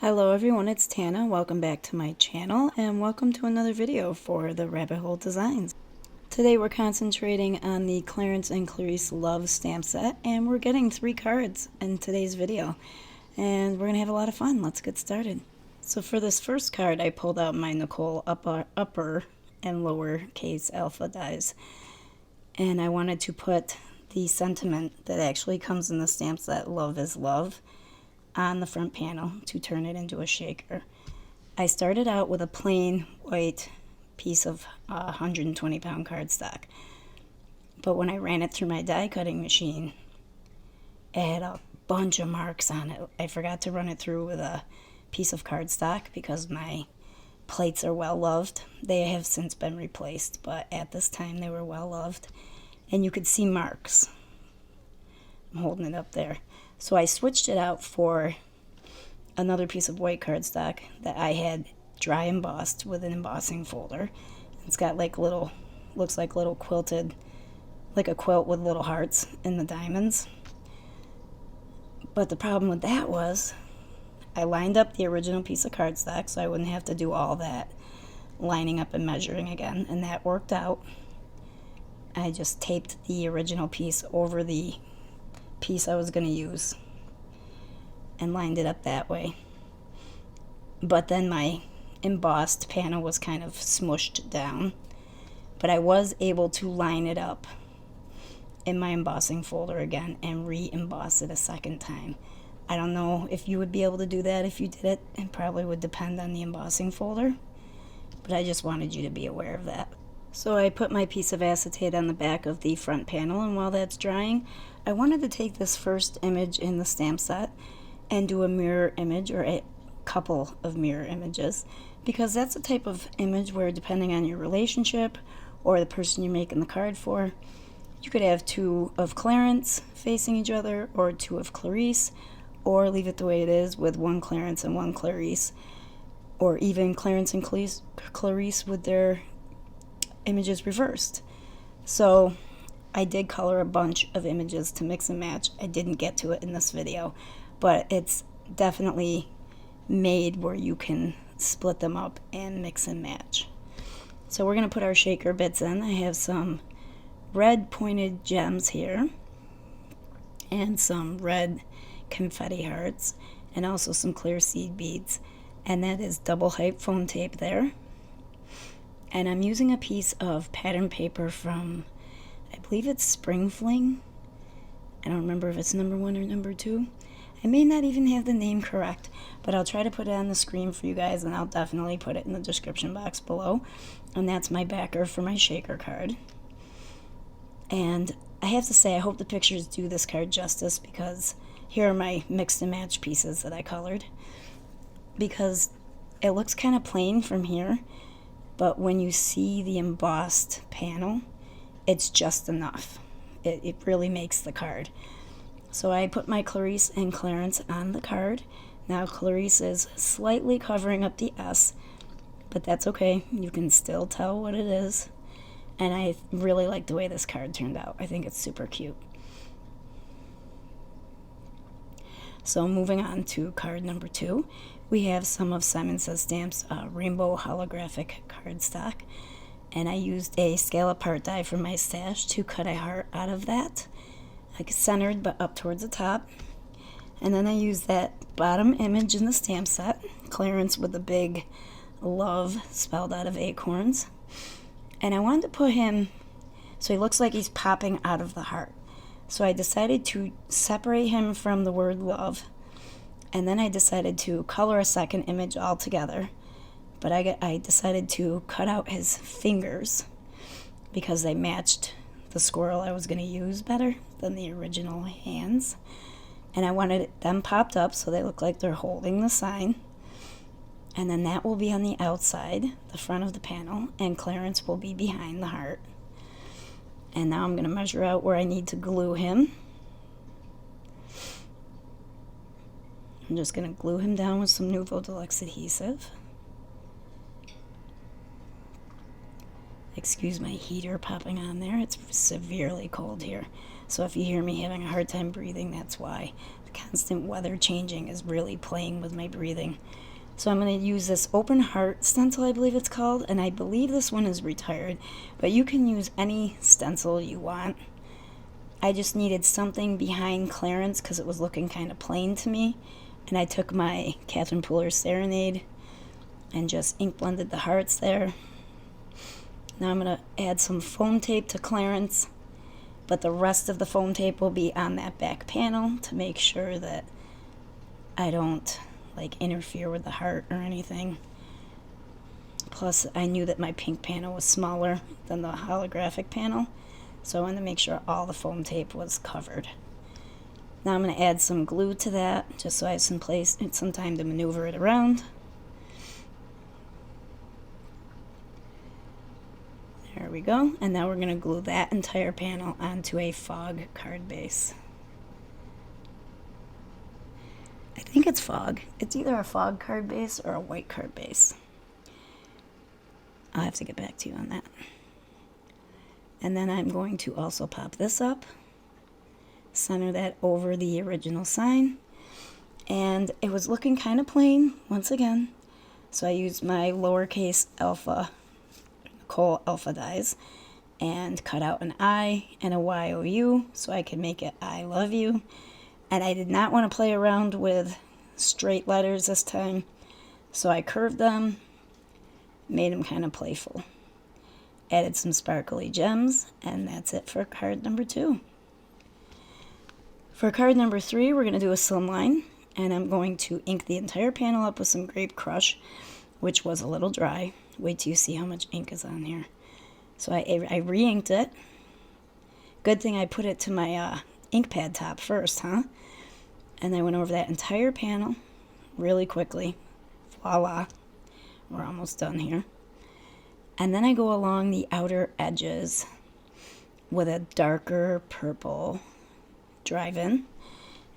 Hello everyone, it's Tana. Welcome back to my channel and welcome to another video for the Rabbit Hole Designs. Today we're concentrating on the Clarence and Clarice Love stamp set and we're getting 3 cards in today's video and we're going to have a lot of fun. Let's get started. So for this first card I pulled out my Nicole upper and lower case alpha dies and I wanted to put the sentiment that actually comes in the stamp set, love is love, on the front panel to turn it into a shaker. I started out with a plain white piece of 120 pound cardstock, but when I ran it through my die cutting machine it had a bunch of marks on it. I forgot to run it through with a piece of cardstock because my plates are well loved. They have since been replaced, but at this time they were well loved and you could see marks. I'm holding it up there. So I switched it out for another piece of white cardstock that I had dry embossed with an embossing folder. It's got like little, looks like little quilted, like a quilt with little hearts in the diamonds. But the problem with that was I lined up the original piece of cardstock so I wouldn't have to do all that lining up and measuring again, and that worked out. I just taped the original piece over the piece I was going to use and lined it up that way. But then my embossed panel was kind of smushed down, but I was able to line it up in my embossing folder again and re-emboss it a second time. I don't know if you would be able to do that if you did it. It probably would depend on the embossing folder, but I just wanted you to be aware of that. So I put my piece of acetate on the back of the front panel, and while that's drying, I wanted to take this first image in the stamp set and do a mirror image, or a couple of mirror images, because that's a type of image where, depending on your relationship or the person you're making the card for, you could have 2 of Clarence facing each other, or 2 of Clarice, or leave it the way it is with 1 Clarence and 1 Clarice, or even Clarence and Clarice with their images reversed. So I did color a bunch of images to mix and match. I didn't get to it in this video, but it's definitely made where you can split them up and mix and match. So we're going to put our shaker bits in. I have some red pointed gems here and some red confetti hearts and also some clear seed beads, and that is double hype foam tape there. And I'm using a piece of pattern paper from, I believe it's Spring Fling. I don't remember if it's number 1 or number 2. I may not even have the name correct, but I'll try to put it on the screen for you guys, and I'll definitely put it in the description box below. And that's my backer for my shaker card. And I have to say, I hope the pictures do this card justice, because here are my mixed and match pieces that I colored. Because it looks kind of plain from here, but when you see the embossed panel, it's just enough. It really makes the card. So I put my Clarice and Clarence on the card. Now Clarice is slightly covering up the S, but that's okay. You can still tell what it is. And I really like the way this card turned out. I think it's super cute. So moving on to card number 2, we have some of Simon Says Stamp's rainbow holographic cardstock, and I used a scale apart die from my stash to cut a heart out of that, like centered but up towards the top. And then I used that bottom image in the stamp set, Clarence with the big love spelled out of acorns, and I wanted to put him so he looks like he's popping out of the heart. So I decided to separate him from the word love, and then I decided to color a second image altogether, but I decided to cut out his fingers because they matched the squirrel I was going to use better than the original hands, and I wanted them popped up so they look like they're holding the sign, and then that will be on the outside, the front of the panel, and Clarence will be behind the heart. And now I'm going to measure out where I need to glue him. I'm just going to glue him down with some Nouveau Deluxe adhesive. Excuse my heater popping on there. It's severely cold here. So if you hear me having a hard time breathing, that's why. constant weather changing is really playing with my breathing. So I'm going to use this Open Heart stencil, I believe it's called, and I believe this one is retired, but you can use any stencil you want. I just needed something behind Clarence because it was looking kind of plain to me, and I took my Catherine Pooler Serenade and just ink blended the hearts there. Now I'm going to add some foam tape to Clarence, but the rest of the foam tape will be on that back panel to make sure that I don't interfere with the heart or anything. Plus, I knew that my pink panel was smaller than the holographic panel, so I wanted to make sure all the foam tape was covered. Now I'm going to add some glue to that, just so I have some time to maneuver it around. There we go, and now we're going to glue that entire panel onto a fog card base. I think it's fog. It's either a fog card base or a white card base. I'll have to get back to you on that. And then I'm going to also pop this up, center that over the original sign, and it was looking kind of plain once again, so I used my lowercase alpha, Nicole alpha dies, and cut out an I and a YOU so I could make it I love you. And I did not want to play around with straight letters this time, so I curved them, made them kind of playful. Added some sparkly gems, and that's it for card number 2. For card number 3, we're going to do a slimline, and I'm going to ink the entire panel up with some Grape Crush, which was a little dry. Wait till you see how much ink is on here. So I re-inked it. Good thing I put it to my ink pad top first, huh? And I went over that entire panel really quickly. Voila. We're almost done here. And then I go along the outer edges with a darker purple drive-in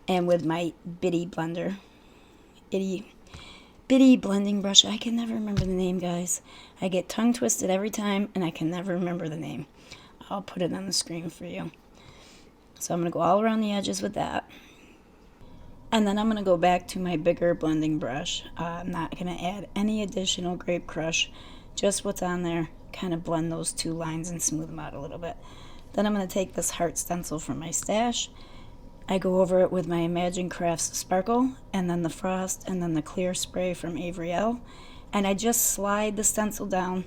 and with my bitty blender. Bitty blending brush. I can never remember the name, guys. I get tongue twisted every time and I can never remember the name. I'll put it on the screen for you. So I'm going to go all around the edges with that. And then I'm going to go back to my bigger blending brush. I'm not going to add any additional Grape Crush, just what's on there. Kind of blend those two lines and smooth them out a little bit. Then I'm going to take this heart stencil from my stash. I go over it with my Imagine Crafts Sparkle, and then the Frost, and then the clear spray from Avriel. And I just slide the stencil down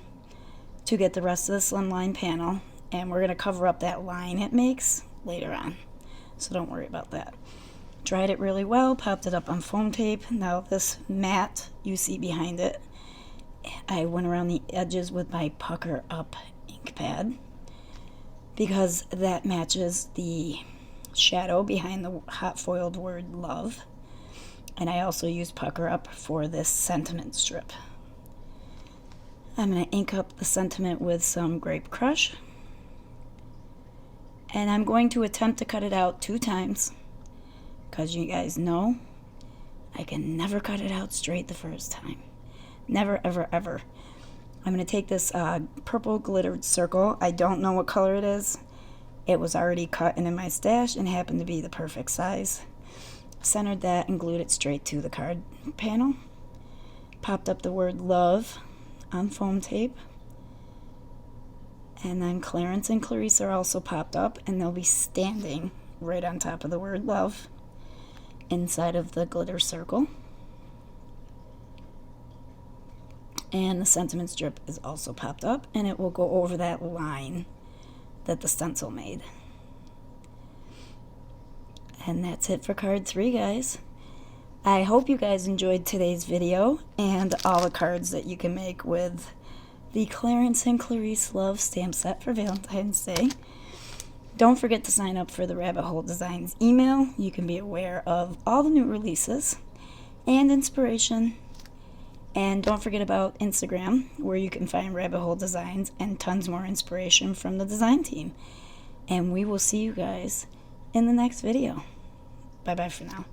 to get the rest of the slimline panel. And we're going to cover up that line it makes later on, so don't worry about that. Dried it really well, popped it up on foam tape. Now this matte you see behind it, I went around the edges with my Pucker Up ink pad because that matches the shadow behind the hot foiled word love. And I also used Pucker Up for this sentiment strip. I'm going to ink up the sentiment with some Grape Crush. And I'm going to attempt to cut it out 2 times, because you guys know I can never cut it out straight the first time. Never, ever, ever. I'm going to take this purple glittered circle. I don't know what color it is. It was already cut and in my stash and happened to be the perfect size. Centered that and glued it straight to the card panel. Popped up the word love on foam tape. And then Clarence and Clarice are also popped up, and they'll be standing right on top of the word love inside of the glitter circle. And the sentiment strip is also popped up, and it will go over that line that the stencil made. And that's it for card 3, guys. I hope you guys enjoyed today's video and all the cards that you can make with the Clarence and Clarice Love stamp set for Valentine's Day. Don't forget to sign up for the Rabbit Hole Designs email. You can be aware of all the new releases and inspiration. And don't forget about Instagram, where you can find Rabbit Hole Designs and tons more inspiration from the design team. And we will see you guys in the next video. Bye-bye for now.